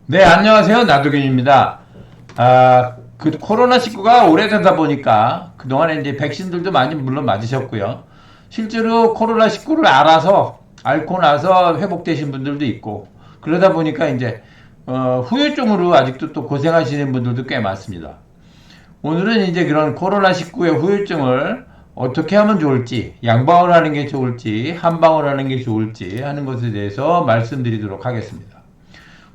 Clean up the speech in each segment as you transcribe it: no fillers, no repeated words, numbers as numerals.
네, 안녕하세요. 나도균입니다. 코로나19가 오래되다 보니까 그동안에 이제 백신들도 많이 물론 맞으셨고요. 실제로 코로나19를 앓고 나서 회복되신 분들도 있고, 그러다 보니까 이제, 후유증으로 아직도 또 고생하시는 분들도 꽤 많습니다. 오늘은 이제 그런 코로나19의 후유증을 어떻게 하면 좋을지, 양방을 하는 게 좋을지, 한방을 하는 게 좋을지 하는 것에 대해서 말씀드리도록 하겠습니다.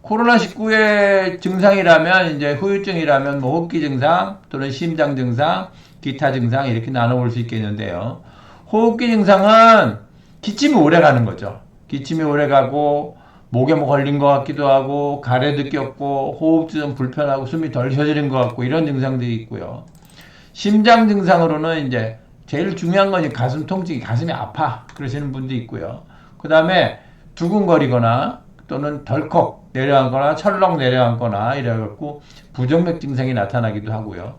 코로나19의 증상이라면, 이제 후유증이라면, 뭐, 호흡기 증상, 또는 심장 증상, 기타 증상, 이렇게 나눠볼 수 있겠는데요. 호흡기 증상은 기침이 오래 가는 거죠. 기침이 오래 가고, 목에 뭐 걸린 것 같기도 하고, 가래도 꼈고, 호흡도 좀 불편하고, 숨이 덜 쉬어지는 것 같고, 이런 증상들이 있고요. 심장 증상으로는 이제, 제일 중요한 건 가슴 통증이, 가슴이 아파. 그러시는 분도 있고요. 그 다음에 두근거리거나, 또는 덜컥 내려앉거나 철렁 내려앉거나 이래갖고 부정맥 증상이 나타나기도 하고요.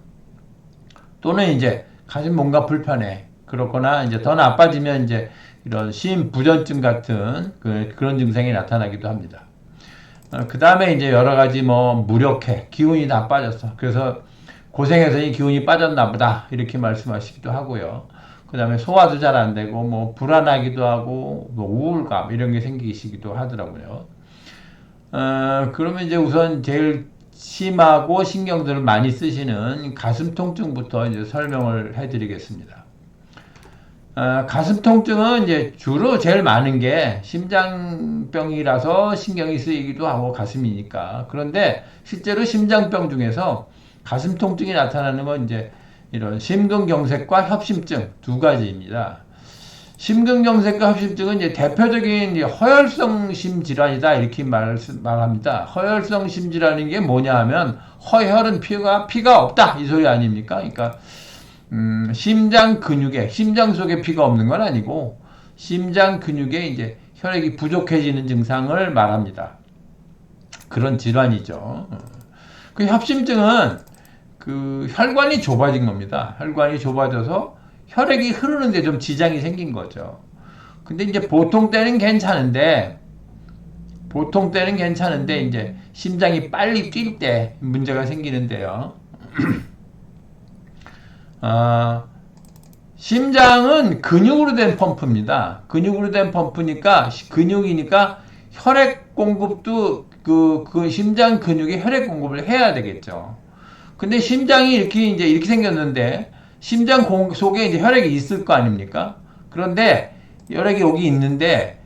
또는 이제 가슴 뭔가 불편해. 그렇거나 이제 더 나빠지면 이제 이런 심부전증 같은 그런 증상이 나타나기도 합니다. 그 다음에 이제 여러 가지 뭐 무력해. 기운이 다 빠졌어. 그래서 고생해서 이 기운이 빠졌나 보다. 이렇게 말씀하시기도 하고요. 그 다음에 소화도 잘 안 되고 뭐 불안하기도 하고 뭐 우울감 이런 게 생기시기도 하더라고요. 그러면 이제 우선 제일 심하고 신경들을 많이 쓰시는 가슴 통증부터 이제 설명을 해드리겠습니다. 가슴 통증은 이제 주로 제일 많은 게 심장병이라서 신경이 쓰이기도 하고 가슴이니까. 그런데 실제로 심장병 중에서 가슴 통증이 나타나는 건 이제 이런 심근경색과 협심증 두 가지입니다. 심근경색과 협심증은 이제 대표적인 이제 허혈성 심질환이다 이렇게 말합니다. 허혈성 심질환인 게 뭐냐 하면 허혈은 피가 없다 이 소리 아닙니까? 그러니까 심장 근육에 심장 속에 피가 없는 건 아니고 심장 근육에 이제 혈액이 부족해지는 증상을 말합니다. 그런 질환이죠. 그 협심증은 그 혈관이 좁아진 겁니다. 혈관이 좁아져서 혈액이 흐르는데 좀 지장이 생긴 거죠. 근데 이제 보통 때는 괜찮은데 이제 심장이 빨리 뛸 때 문제가 생기는데요. 심장은 근육으로 된 펌프입니다. 근육으로 된 펌프니까 근육이니까 혈액 공급도 그 심장 근육에 혈액 공급을 해야 되겠죠. 근데 심장이 이렇게 생겼는데 심장 속에 이제 혈액이 있을 거 아닙니까? 그런데 혈액이 여기 있는데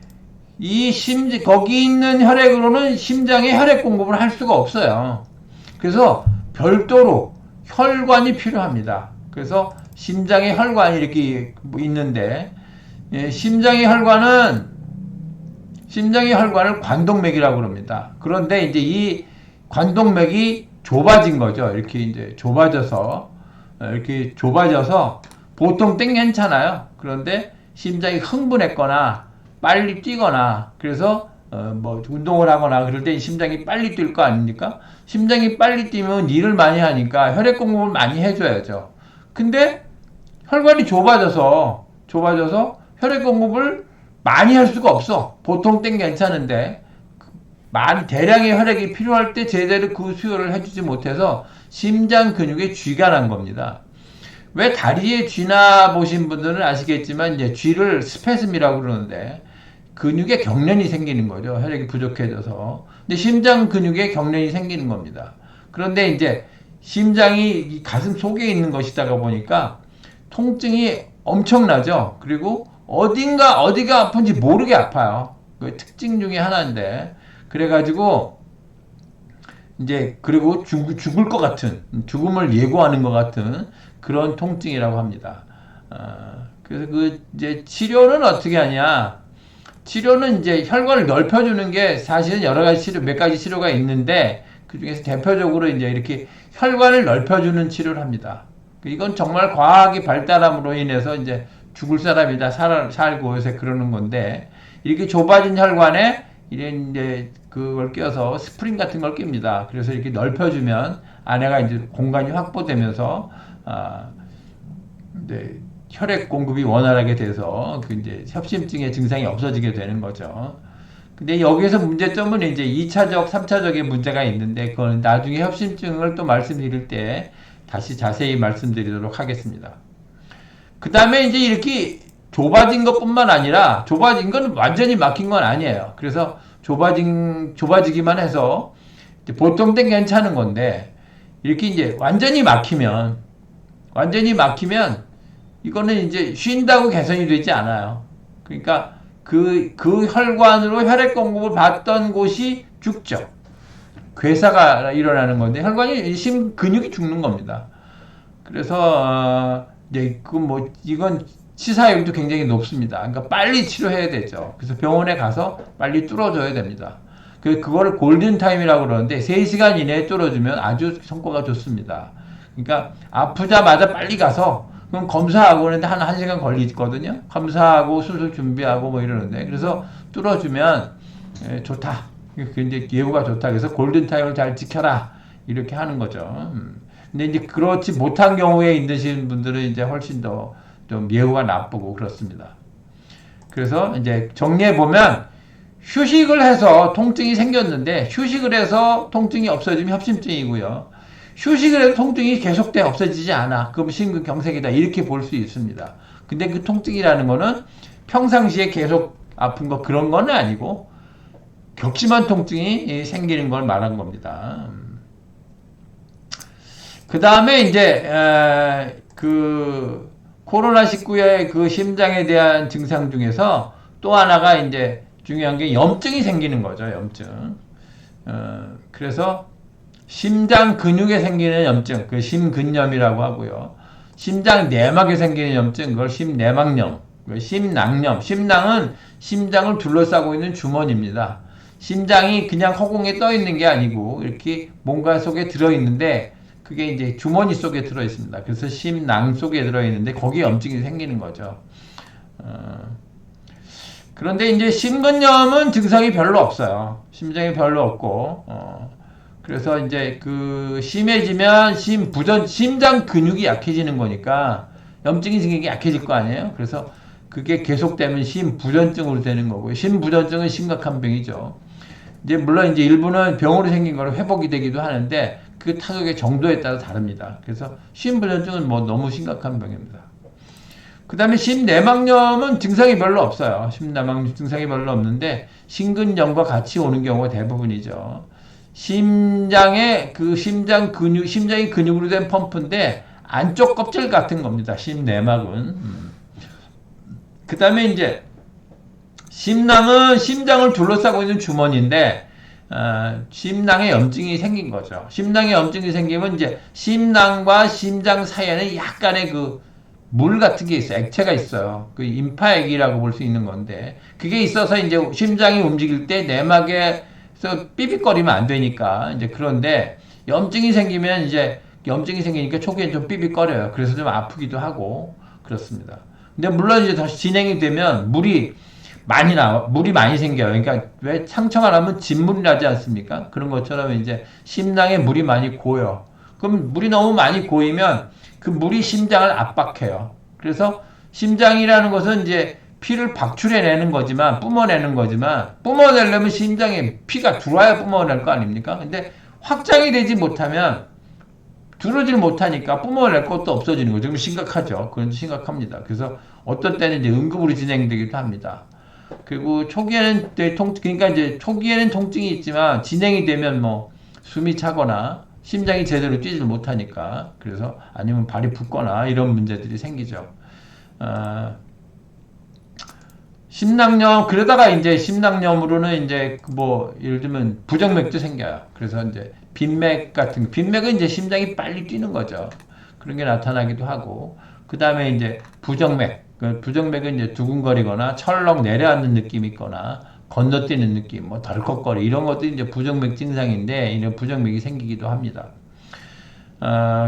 거기 있는 혈액으로는 심장에 혈액 공급을 할 수가 없어요. 그래서 별도로 혈관이 필요합니다. 그래서 심장에 혈관이 이렇게 있는데 심장의 혈관을 관동맥이라고 그럽니다. 그런데 이제 이 관동맥이 좁아진 거죠. 이렇게 좁아져서 보통 땐 괜찮아요. 그런데 심장이 흥분했거나 빨리 뛰거나 그래서 뭐 운동을 하거나 그럴 때 심장이 빨리 뛸 거 아닙니까? 심장이 빨리 뛰면 일을 많이 하니까 혈액 공급을 많이 해줘야죠. 근데 혈관이 좁아져서 혈액 공급을 많이 할 수가 없어. 보통 땐 괜찮은데 대량의 혈액이 필요할 때 제대로 그 수요를 해주지 못해서 심장 근육에 쥐가 난 겁니다. 왜 다리에 쥐나 보신 분들은 아시겠지만 이제 쥐를 스패즘이라고 그러는데 근육에 경련이 생기는 거죠. 혈액이 부족해져서. 근데 심장 근육에 경련이 생기는 겁니다. 그런데 이제 심장이 가슴 속에 있는 것이다가 보니까 통증이 엄청나죠. 그리고 어디가 아픈지 모르게 아파요. 그 특징 중에 하나인데 그래가지고 이제 그리고 죽을 것 같은 죽음을 예고하는 것 같은 그런 통증이라고 합니다. 그래서 이제 치료는 어떻게 하냐? 치료는 이제 혈관을 넓혀주는 게 사실은 여러 가지 몇 가지 치료가 있는데 그 중에서 대표적으로 이제 이렇게 혈관을 넓혀주는 치료를 합니다. 이건 정말 과학이 발달함으로 인해서 이제 죽을 사람이다 살고 요새 그러는 건데 이렇게 좁아진 혈관에 이제 그걸 껴서 스프링 같은 걸 낍니다. 그래서 이렇게 넓혀주면 안에가 이제 공간이 확보되면서 이제 혈액 공급이 원활하게 돼서 이제 협심증의 증상이 없어지게 되는 거죠. 근데 여기서 문제점은 이제 2차적, 3차적의 문제가 있는데 그건 나중에 협심증을 또 말씀드릴 때 다시 자세히 말씀드리도록 하겠습니다. 그 다음에 이제 이렇게 좁아진 것뿐만 아니라 좁아진 건 완전히 막힌 건 아니에요. 그래서 좁아지기만 해서 보통 땐 괜찮은 건데 이렇게 이제 완전히 막히면 이거는 이제 쉰다고 개선이 되지 않아요. 그러니까 그 혈관으로 혈액 공급을 받던 곳이 죽죠. 괴사가 일어나는 건데 혈관이 근육이 죽는 겁니다. 그래서 이제 이건 치사율도 굉장히 높습니다. 그러니까 빨리 치료해야 되죠. 그래서 병원에 가서 빨리 뚫어줘야 됩니다. 그거를 골든타임이라고 그러는데 3시간 이내에 뚫어주면 아주 성과가 좋습니다. 그러니까 아프자마자 빨리 가서 그럼 검사하고 그러는데 한 1시간 걸리거든요. 검사하고 수술 준비하고 뭐 이러는데 그래서 뚫어주면 좋다. 이제 예후가 좋다. 그래서 골든타임을 잘 지켜라. 이렇게 하는 거죠. 근데 이제 그렇지 못한 경우에 있으신 분들은 이제 훨씬 더 좀 예후가 나쁘고 그렇습니다. 그래서 이제 정리해보면 휴식을 해서 통증이 생겼는데 휴식을 해서 통증이 없어지면 협심증이고요. 휴식을 해서 통증이 계속돼 없어지지 않아. 그럼 심근경색이다. 이렇게 볼 수 있습니다. 근데 그 통증이라는 거는 평상시에 계속 아픈 거 그런 건 아니고 격심한 통증이 생기는 걸 말한 겁니다. 그 다음에 이제 코로나19의 그 심장에 대한 증상 중에서 또 하나가 이제 중요한 게 염증이 생기는 거죠. 염증. 그래서 심장 근육에 생기는 염증, 그 심근염이라고 하고요. 심장 내막에 생기는 염증, 그걸 심내막염, 심낭염. 심낭은 심장을 둘러싸고 있는 주머니입니다. 심장이 그냥 허공에 떠 있는 게 아니고 이렇게 뭔가 속에 들어 있는데 그게 이제 주머니 속에 들어 있습니다. 그래서 심낭 속에 들어 있는데 거기에 염증이 생기는 거죠. 그런데 이제 심근염은 증상이 별로 없어요. 심장이 별로 없고, 그래서 이제 심해지면 심장 근육이 약해지는 거니까 염증이 생기는 게 약해질 거 아니에요? 그래서 그게 계속되면 심부전증으로 되는 거고요. 심부전증은 심각한 병이죠. 이제 물론 이제 일부는 병으로 생긴 거로 회복이 되기도 하는데 그 타격의 정도에 따라 다릅니다. 그래서 심부전증은 뭐 너무 심각한 병입니다. 그 다음에 심내막염은 증상이 별로 없어요. 심내막염 증상이 별로 없는데 심근염과 같이 오는 경우가 대부분이죠. 심장이 근육으로 된 펌프인데 안쪽 껍질 같은 겁니다. 심내막은. 그 다음에 이제 심낭은 심장을 둘러싸고 있는 주머니인데 심낭에 염증이 생긴 거죠. 심낭에 염증이 생기면 이제 심낭과 심장 사이에는 약간의 물 같은 게 있어요. 액체가 있어요. 그 임파액이라고 볼 수 있는 건데 그게 있어서 이제 심장이 움직일 때 내막에서 삐빅거리면 안 되니까 이제 그런데 염증이 생기니까 초기엔 좀 삐빅거려요. 그래서 좀 아프기도 하고 그렇습니다. 근데 물론 이제 다시 진행이 되면 물이 많이 생겨요. 그러니까 왜 상처가 나면 진물이 나지 않습니까? 그런 것처럼 이제 심낭에 물이 많이 고여. 그럼 물이 너무 많이 고이면 그 물이 심장을 압박해요. 그래서 심장이라는 것은 이제 피를 박출해내는 거지만, 뿜어내려면 심장에 피가 들어와야 뿜어낼 거 아닙니까? 근데 확장이 되지 못하면, 들어오질 못하니까 뿜어낼 것도 없어지는 거죠. 좀 심각하죠. 그건 심각합니다. 그래서 어떤 때는 이제 응급으로 진행되기도 합니다. 그리고 초기에는 그러니까 이제 초기에는 통증이 있지만 진행이 되면 뭐 숨이 차거나 심장이 제대로 뛰질 못하니까 그래서 아니면 발이 붓거나 이런 문제들이 생기죠. 심낭염 그러다가 이제 심낭염으로는 이제 뭐 예를 들면 부정맥도 생겨요. 그래서 이제 빈맥은 이제 심장이 빨리 뛰는 거죠. 그런 게 나타나기도 하고 그 다음에 이제 부정맥은 이제 두근거리거나 철렁 내려앉는 느낌이 있거나 건너뛰는 느낌, 뭐 덜컥거리 이런 것들이 이제 부정맥 증상인데 이런 부정맥이 생기기도 합니다.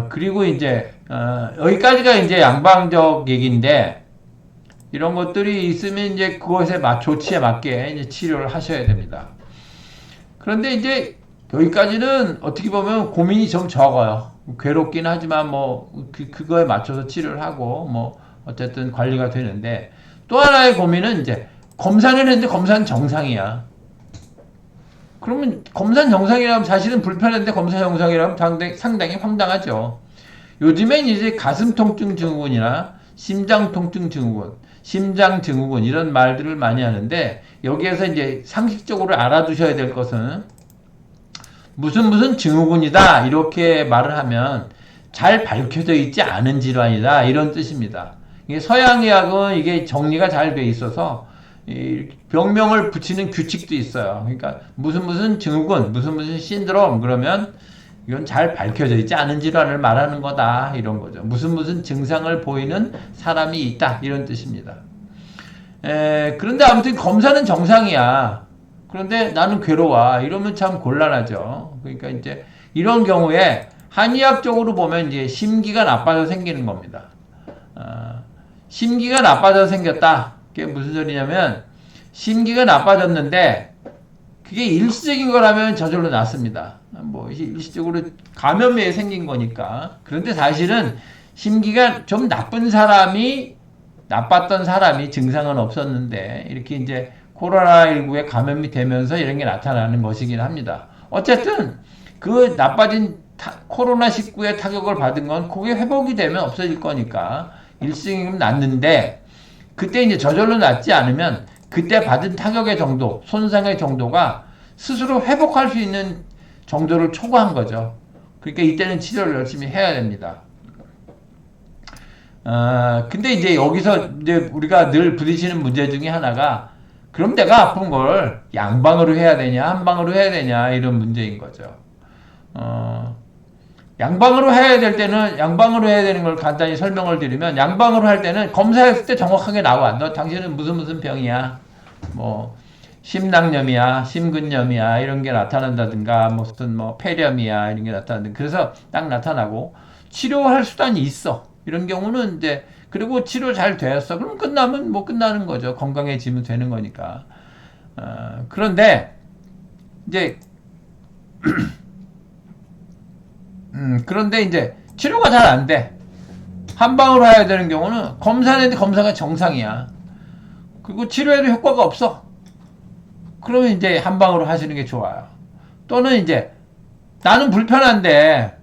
그리고 이제 여기까지가 이제 양방적 얘기인데 이런 것들이 있으면 이제 그것에 조치에 맞게 이제 치료를 하셔야 됩니다. 그런데 이제 여기까지는 어떻게 보면 고민이 좀 적어요. 괴롭긴 하지만 뭐 그거에 맞춰서 치료를 하고 뭐 어쨌든 관리가 되는데 또 하나의 고민은 이제 검사는 했는데 검사는 정상이야. 그러면 검사는 정상이라면 사실은 불편한데 검사 정상이라면 상당히 황당하죠. 요즘엔 이제 가슴 통증 증후군이나 심장 통증 증후군, 심장 증후군 이런 말들을 많이 하는데 여기에서 이제 상식적으로 알아두셔야 될 것은 무슨 증후군이다 이렇게 말을 하면 잘 밝혀져 있지 않은 질환이다 이런 뜻입니다. 이게 서양의학은 이게 정리가 잘 돼 있어서 이 병명을 붙이는 규칙도 있어요. 그러니까 무슨 증후군, 무슨 신드롬 그러면 이건 잘 밝혀져 있지 않은 질환을 말하는 거다 이런 거죠. 무슨 증상을 보이는 사람이 있다 이런 뜻입니다. 그런데 아무튼 검사는 정상이야. 그런데 나는 괴로워. 이러면 참 곤란하죠. 그러니까 이제 이런 경우에 한의학적으로 보면 이제 심기가 나빠져 생기는 겁니다. 심기가 나빠져 생겼다. 그게 무슨 소리냐면 심기가 나빠졌는데 그게 일시적인 거라면 저절로 낫습니다. 뭐 일시적으로 감염에 생긴 거니까. 그런데 사실은 심기가 좀 나빴던 사람이 증상은 없었는데 이렇게 이제 코로나19에 감염이 되면서 이런 게 나타나는 것이긴 합니다. 어쨌든 그 나빠진 코로나19에 타격을 받은 건 그게 회복이 되면 없어질 거니까 일시적이면 낫는데 그때 이제 저절로 낫지 않으면 그때 받은 타격의 정도, 손상의 정도가 스스로 회복할 수 있는 정도를 초과한 거죠. 그러니까 이때는 치료를 열심히 해야 됩니다. 근데 이제 여기서 이제 우리가 늘 부딪히는 문제 중에 하나가 그럼 내가 아픈 걸 양방으로 해야 되냐, 한방으로 해야 되냐 이런 문제인 거죠. 양방으로 해야 될 때는 양방으로 해야 되는 걸 간단히 설명을 드리면 양방으로 할 때는 검사했을 때 정확하게 나와. 너 당신은 무슨 병이야. 뭐 심낭염이야, 심근염이야 이런 게 나타난다든가 무슨 뭐 폐렴이야 이런 게 나타난다. 그래서 딱 나타나고 치료할 수단이 있어. 이런 경우는 이제 그리고 치료 잘 되었어. 그럼 끝나면 뭐 끝나는 거죠. 건강해지면 되는 거니까. 그런데 이제 그런데 이제 치료가 잘 안 돼. 한 방으로 해야 되는 경우는 검사했는데 검사가 정상이야. 그리고 치료에도 효과가 없어. 그러면 이제 한 방으로 하시는 게 좋아요. 또는 이제 나는 불편한데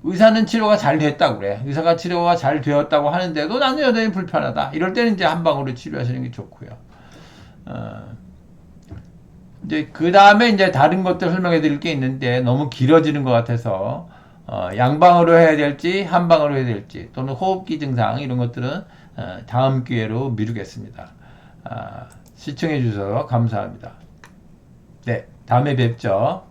의사는 치료가 잘 됐다고 그래. 의사가 치료가 잘 되었다고 하는데도 나는 여전히 불편하다. 이럴 때는 이제 한 방으로 치료하시는 게 좋고요. 이제 그 다음에 이제 다른 것들 설명해 드릴 게 있는데 너무 길어지는 것 같아서 양방으로 해야 될지 한방으로 해야 될지 또는 호흡기 증상 이런 것들은 다음 기회로 미루겠습니다. 시청해 주셔서 감사합니다. 네, 다음에 뵙죠.